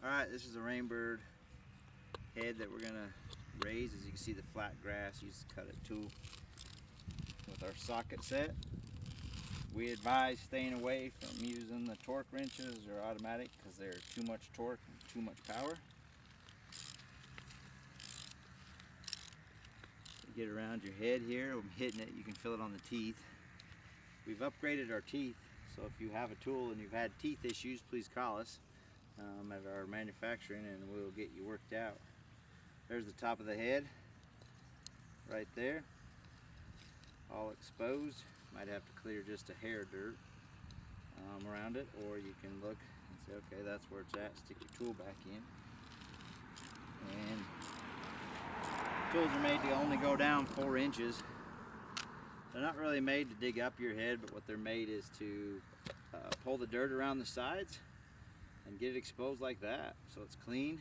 Alright, this is a Rainbird head that we're going to raise. As you can see, the flat grass, use the cut-it tool with our socket set. We advise staying away from using the torque wrenches or automatic because they're too much torque and too much power. You get around your head here, I'm hitting it, you can feel it on the teeth. We've upgraded our teeth, so if you have a tool and you've had teeth issues, please call us at our manufacturing and we'll get you worked out. There's the top of the head right there, all exposed. Might have to clear just a hair of dirt around it, or you can look and say, okay, that's where it's at. Stick your tool back in. And tools are made to only go down 4 inches. They're not really made to dig up your head, but what they're made is to pull the dirt around the sides and get it exposed like that, so it's clean,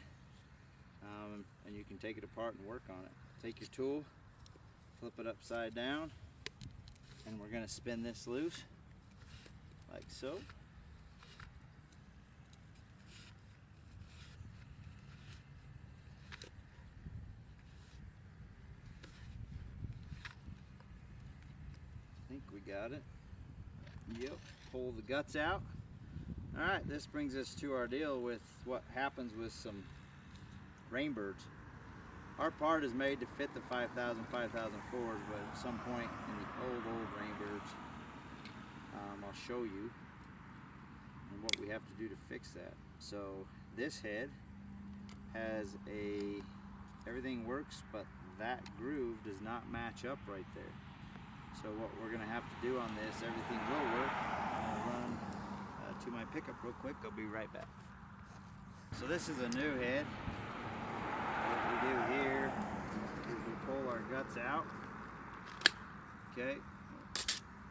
and you can take it apart and work on it. Take your tool, flip it upside down, and we're going to spin this loose like so. I think we got it. Yep, pull the guts out. Alright, this brings us to our deal with what happens with some Rainbirds. Our part is made to fit the 5000, 5004s, but at some point in the old Rainbirds, I'll show you and what we have to do to fix that. So this head has everything works, but that groove does not match up right there. So what we're going to have to do on this, everything will work. I'll run to my pickup real quick. I'll be right back. So this is a new head. What we do here is we pull our guts out, okay,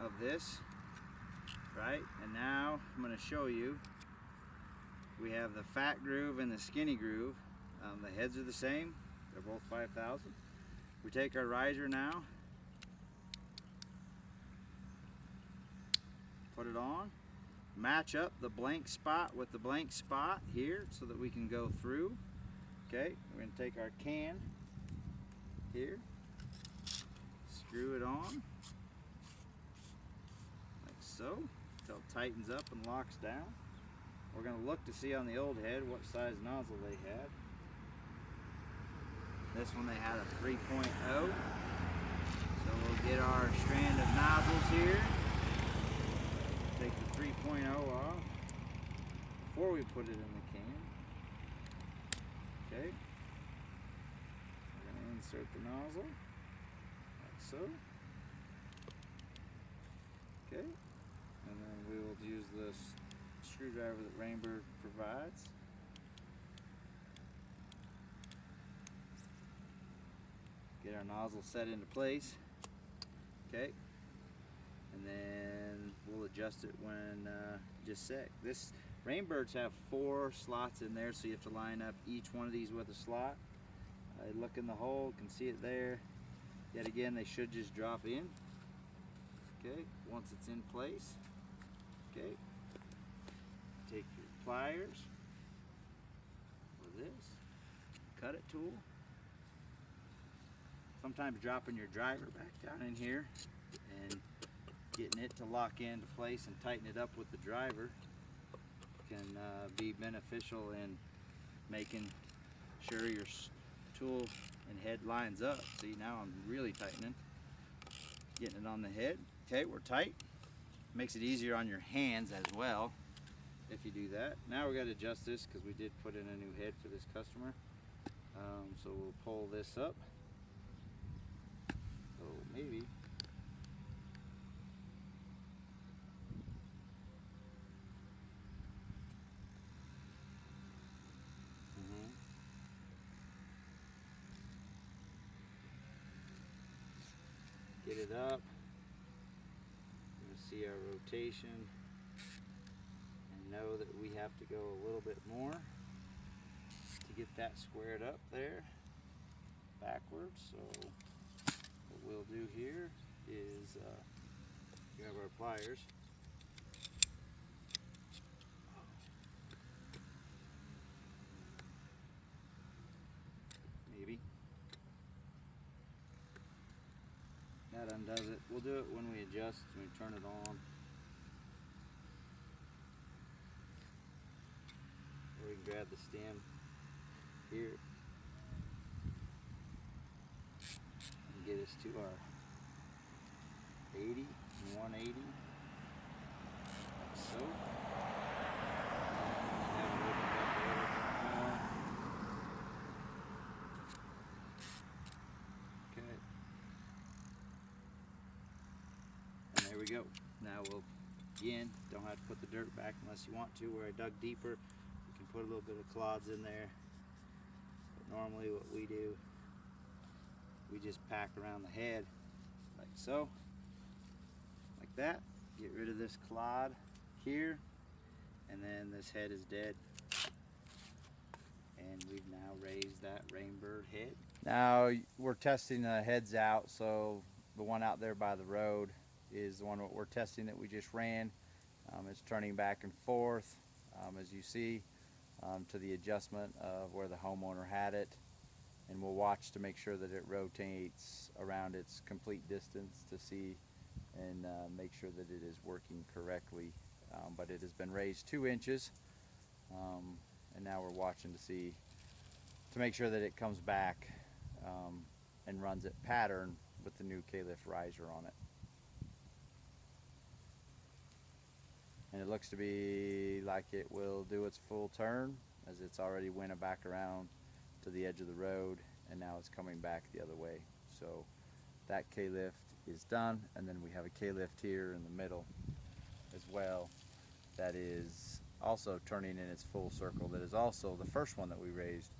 of this, right? And now I'm going to show you. We have the fat groove and the skinny groove. The heads are the same. They're both 5000. We take our riser now, put it on, match up the blank spot with the blank spot here so that we can go through. Okay, we're going to take our can here, screw it on like so until it tightens up and locks down. We're going to look to see on the old head what size nozzle they had. This one they had a 3.0. So we'll get our strand of nozzles here. Take the 3.0 off before we put it in the can. Okay. We're going to insert the nozzle like so. Okay. And then we will use this screwdriver that Rainbird provides. Get our nozzle set into place. Okay. And then we'll adjust it when just set. This Rainbirds have 4 slots in there, so you have to line up each one of these with a slot. Look in the hole, can see it there. Yet again, they should just drop in. Okay, once it's in place. Okay, take your pliers or this cut-it tool. Sometimes dropping your driver back down in here and getting it to lock into place and tighten it up with the driver can be beneficial in making sure your tool and head lines up. See, now I'm really tightening, getting it on the head. Okay, we're tight. Makes it easier on your hands as well if you do that. Now we got to adjust this because we did put in a new head for this customer. So we'll pull this up. So maybe. Get it up. You'll see our rotation and know that we have to go a little bit more to get that squared up there backwards. So what we'll do here is grab our pliers. That undoes it. We'll do it when we adjust, when we turn it on. Or we can grab the stem here and get us to our 80 and 180, like so. Have it opened up a little bit more. Okay. And there we go. Now we'll, again, don't have to put the dirt back unless you want to. Where I dug deeper, you can put a little bit of clods in there. But normally what we do, we just pack around the head like so, like that. Get rid of this clod here, and then this head is dead. And we've now raised that Rainbird head. Now we're testing the heads out, so the one out there by the road is the one that we're testing that we just ran. It's turning back and forth, as you see, to the adjustment of where the homeowner had it. And we'll watch to make sure that it rotates around its complete distance to see and make sure that it is working correctly. But it has been raised 2 inches, and now we're watching to see, to make sure that it comes back and runs it pattern with the new KLIFT riser on it. And it looks to be like it will do its full turn, as it's already went back around to the edge of the road, and now it's coming back the other way. So that KLIFT is done, and then we have a KLIFT here in the middle as well that is also turning in its full circle. That is also the first one that we raised